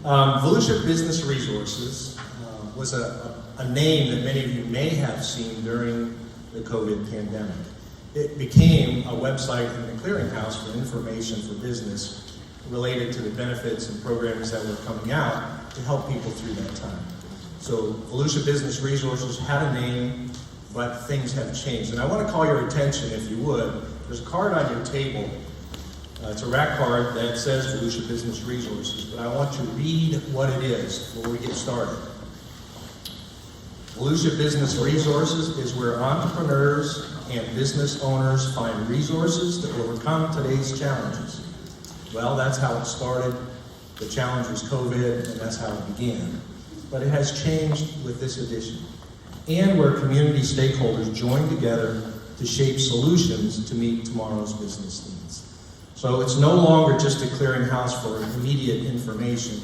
Volusia Business Resources was a name that many of you may have seen during the COVID pandemic. It became a website and a clearinghouse for information for business related to the benefits and programs that were coming out to help people through that time. So Volusia Business Resources had a name, but things have changed. And I want to call your attention, if you would, there's a card on your table. It's a rack card that says Volusia Business Resources, but I want to read what it is before we get started. Volusia Business Resources is where entrepreneurs and business owners find resources to overcome today's challenges. Well, that's how it started. The challenge was COVID, and that's how it began. But it has changed with this edition. And where community stakeholders join together to shape solutions to meet tomorrow's business needs. So it's no longer just a clearinghouse for immediate information.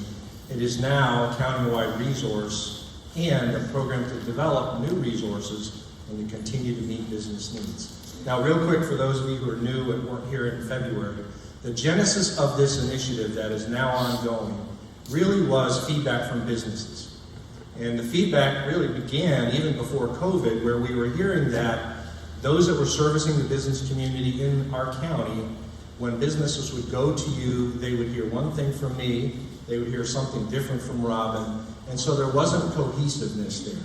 It is now a countywide resource and a program to develop new resources and to continue to meet business needs. Now, real quick, for those of you who are new and weren't here in February, the genesis of this initiative that is now ongoing really was feedback from businesses. And the feedback really began even before COVID, where we were hearing that those that were servicing the business community in our county, when businesses would go to you, they would hear one thing from me, they would hear something different from Robin, and so there wasn't cohesiveness there.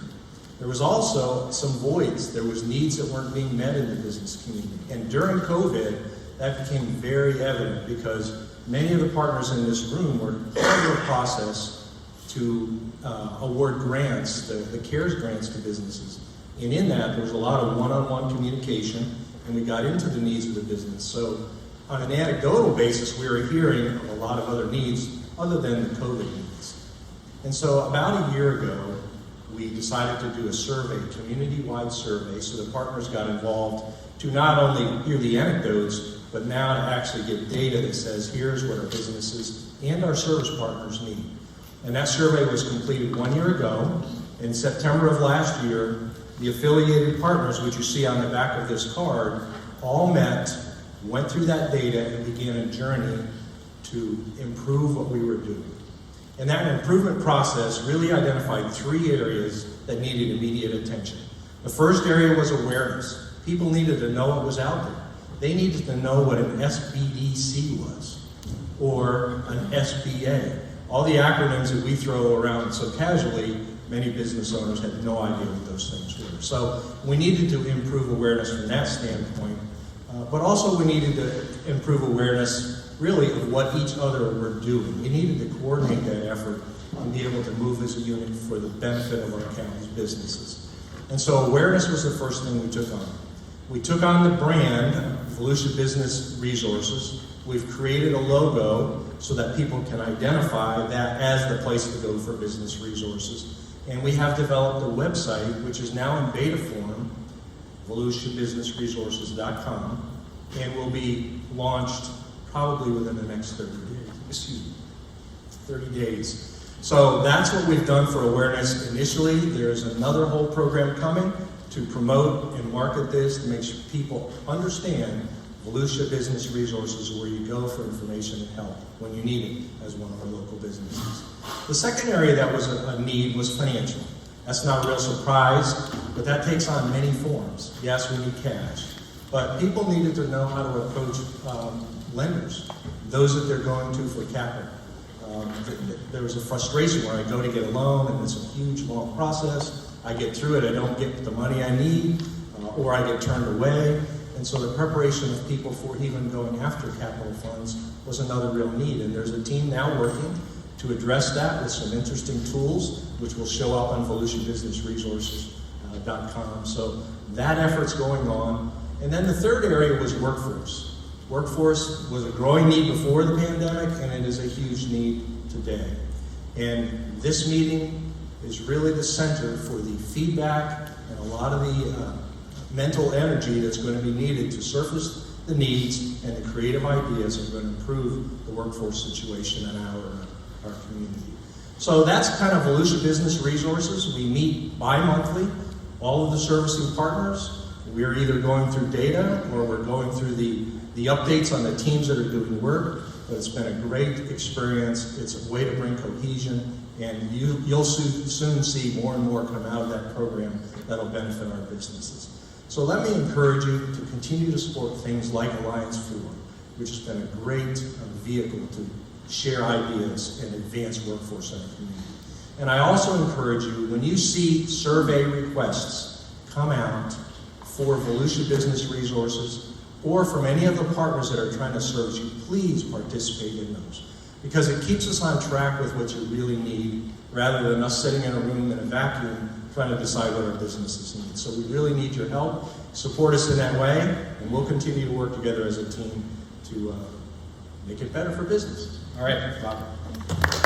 There was also some voids. There was needs that weren't being met in the business community. And during COVID, that became very evident because many of the partners in this room were part of the process to award grants, the CARES grants to businesses. And in that, there was a lot of one-on-one communication, and we got into the needs of the business. So on an anecdotal basis, we were hearing of a lot of other needs other than the COVID needs. And so about a year ago, we decided to do a survey, community-wide survey, so the partners got involved to not only hear the anecdotes, but now to actually get data that says, here's what our businesses and our service partners need. And that survey was completed 1 year ago. In September of last year, the affiliated partners, which you see on the back of this card, all met, went through that data, and began a journey to improve what we were doing. And that improvement process really identified 3 areas that needed immediate attention. The first area was awareness. People needed to know what was out there. They needed to know what an SBDC was, or an SBA. All the acronyms that we throw around so casually, many business owners had no idea what those things were. So we needed to improve awareness from that standpoint, but also we needed to improve awareness really of what each other were doing. We needed to coordinate that effort and be able to move as a unit for the benefit of our county's businesses. And so awareness was the first thing we took on. We took on the brand, Volusia Business Resources. We've created a logo so that people can identify that as the place to go for business resources. And we have developed a website, which is now in beta form, VolusiaBusinessResources.com, and will be launched probably within the next 30 days. 30 days. So that's what we've done for awareness initially. There's another whole program coming to promote and market this, to make sure people understand Volusia Business Resources is where you go for information and help when you need it as one of our local businesses. The second area that was a need was financial. That's not a real surprise, but that takes on many forms. Yes, we need cash, but people needed to know how to approach lenders, those that they're going to for capital. There was a frustration where I go to get a loan and it's a huge, long process. I get through it, I don't get the money I need, or I get turned away. And so the preparation of people for even going after capital funds was another real need. And there's a team now working to address that with some interesting tools, which will show up on VolusiaBusinessResources.com. So that effort's going on. And then the third area was workforce. Workforce was a growing need before the pandemic, and it is a huge need today. And this meeting is really the center for the feedback and a lot of the mental energy that's going to be needed to surface the needs and the creative ideas that are going to improve the workforce situation in our community. So that's kind of Volusia Business Resources. We meet bi-monthly, all of the servicing partners. We're either going through data or we're going through the updates on the teams that are doing work. but it's been a great experience. It's a way to bring cohesion, and you'll soon see more and more come out of that program that'll benefit our businesses. So let me encourage you to continue to support things like Alliance4, which has been a great vehicle to share ideas and advance workforce in our community. And I also encourage you, when you see survey requests come out for Volusia Business Resources or from any of the partners that are trying to service you, please participate in those. Because it keeps us on track with what you really need, rather than us sitting in a room in a vacuum trying to decide what our businesses need. So we really need your help. Support us in that way, and we'll continue to work together as a team to make it better for business. All right, Bob.